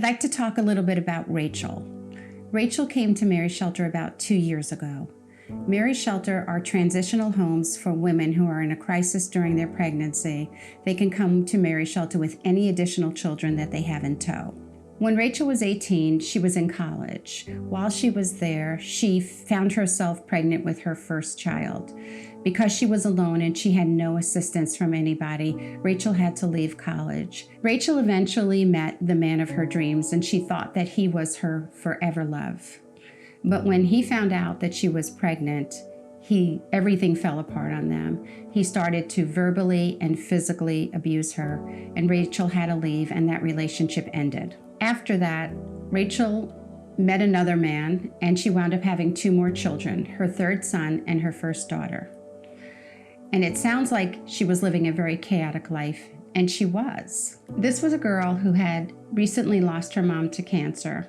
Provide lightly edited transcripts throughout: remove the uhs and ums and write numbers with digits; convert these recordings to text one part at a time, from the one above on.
I'd like to talk a little bit about Rachel. Rachel came to Mary Shelter about 2 years ago. Mary Shelter are transitional homes for women who are in a crisis during their pregnancy. They can come to Mary Shelter with any additional children that they have in tow. When Rachel was 18, she was in college. While she was there, she found herself pregnant with her first child. Because she was alone and she had no assistance from anybody, Rachel had to leave college. Rachel eventually met the man of her dreams, and she thought that he was her forever love. But when he found out that she was pregnant, everything fell apart on them. He started to verbally and physically abuse her, and Rachel had to leave, and that relationship ended. After that, Rachel met another man, and she wound up having 2 more children, her third son and her first daughter. And it sounds like she was living a very chaotic life, and she was. This was a girl who had recently lost her mom to cancer.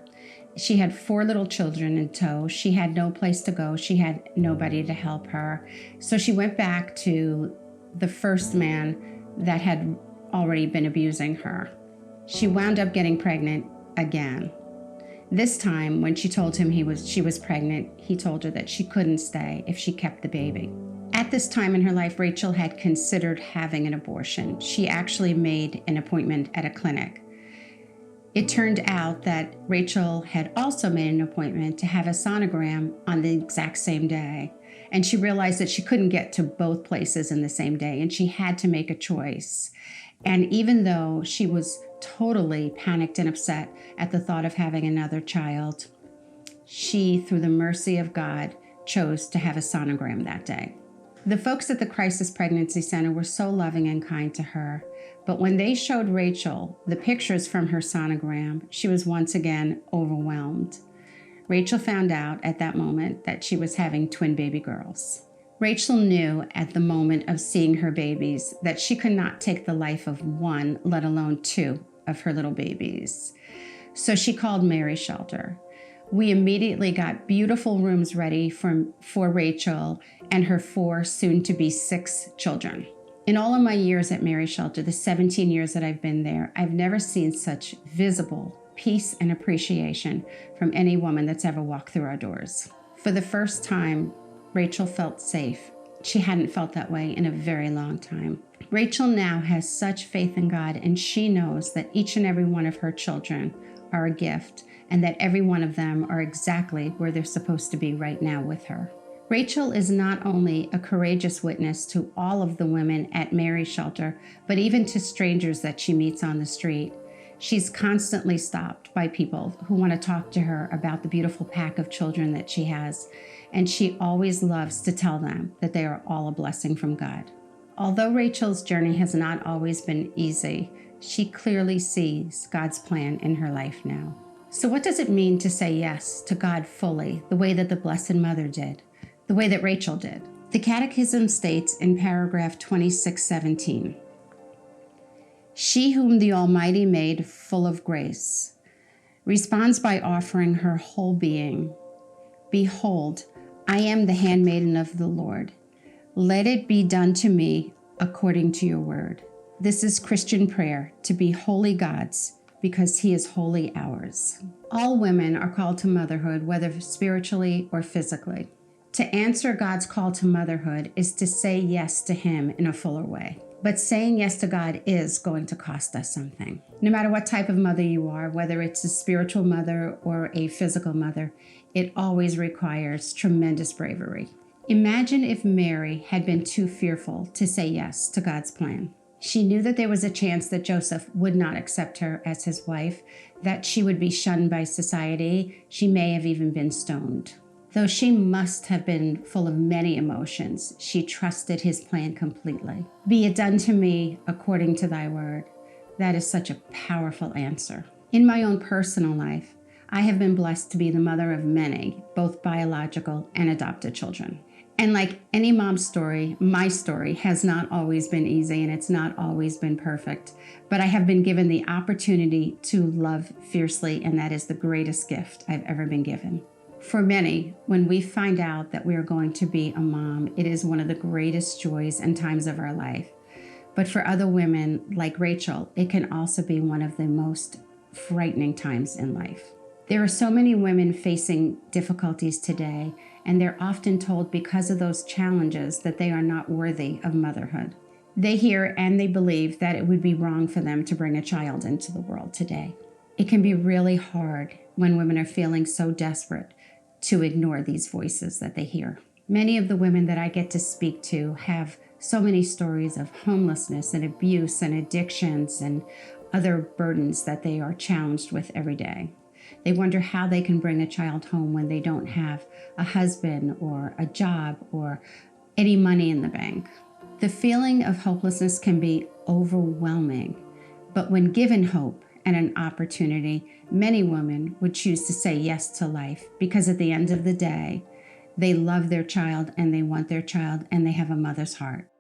She had 4 little children in tow. She had no place to go. She had nobody to help her. So she went back to the first man that had already been abusing her. She wound up getting pregnant again. This time, when she told him she was pregnant, he told her that she couldn't stay if she kept the baby. At this time in her life, Rachel had considered having an abortion. She actually made an appointment at a clinic. It turned out that Rachel had also made an appointment to have a sonogram on the exact same day. And she realized that she couldn't get to both places in the same day, and she had to make a choice. And even though she was totally panicked and upset at the thought of having another child, she, through the mercy of God, chose to have a sonogram that day. The folks at the Crisis Pregnancy Center were so loving and kind to her, but when they showed Rachel the pictures from her sonogram, she was once again overwhelmed. Rachel found out at that moment that she was having twin baby girls. Rachel knew at the moment of seeing her babies that she could not take the life of 1, let alone 2 of her little babies. So she called Mary Shelter. We immediately got beautiful rooms ready for Rachel and her 4, soon-to-be 6 children. In all of my years at Mary Shelter, the 17 years that I've been there, I've never seen such visible peace and appreciation from any woman that's ever walked through our doors. For the first time, Rachel felt safe. She hadn't felt that way in a very long time. Rachel now has such faith in God, and she knows that each and every one of her children are a gift, and that every one of them are exactly where they're supposed to be right now with her. Rachel is not only a courageous witness to all of the women at Mary Shelter, but even to strangers that she meets on the street. She's constantly stopped by people who want to talk to her about the beautiful pack of children that she has, and she always loves to tell them that they are all a blessing from God. Although Rachel's journey has not always been easy, she clearly sees God's plan in her life now. So what does it mean to say yes to God fully, the way that the Blessed Mother did, the way that Rachel did? The Catechism states in paragraph 2617, "She whom the Almighty made full of grace responds by offering her whole being. Behold, I am the handmaiden of the Lord. Let it be done to me according to your word." This is Christian prayer, to be wholly God's, because He is wholly ours. All women are called to motherhood, whether spiritually or physically. To answer God's call to motherhood is to say yes to Him in a fuller way. But saying yes to God is going to cost us something. No matter what type of mother you are, whether it's a spiritual mother or a physical mother, it always requires tremendous bravery. Imagine if Mary had been too fearful to say yes to God's plan. She knew that there was a chance that Joseph would not accept her as his wife, that she would be shunned by society. She may have even been stoned. Though she must have been full of many emotions, she trusted His plan completely. "Be it done to me according to thy word." That is such a powerful answer. In my own personal life, I have been blessed to be the mother of many, both biological and adopted children. And like any mom's story, my story has not always been easy, and it's not always been perfect. But I have been given the opportunity to love fiercely, and that is the greatest gift I've ever been given. For many, when we find out that we are going to be a mom, it is one of the greatest joys and times of our life. But for other women, like Rachel, it can also be one of the most frightening times in life. There are so many women facing difficulties today, and they're often told because of those challenges that they are not worthy of motherhood. They hear and they believe that it would be wrong for them to bring a child into the world today. It can be really hard when women are feeling so desperate to ignore these voices that they hear. Many of the women that I get to speak to have so many stories of homelessness and abuse and addictions and other burdens that they are challenged with every day. They wonder how they can bring a child home when they don't have a husband or a job or any money in the bank. The feeling of hopelessness can be overwhelming, but when given hope and an opportunity, many women would choose to say yes to life because at the end of the day, they love their child and they want their child and they have a mother's heart.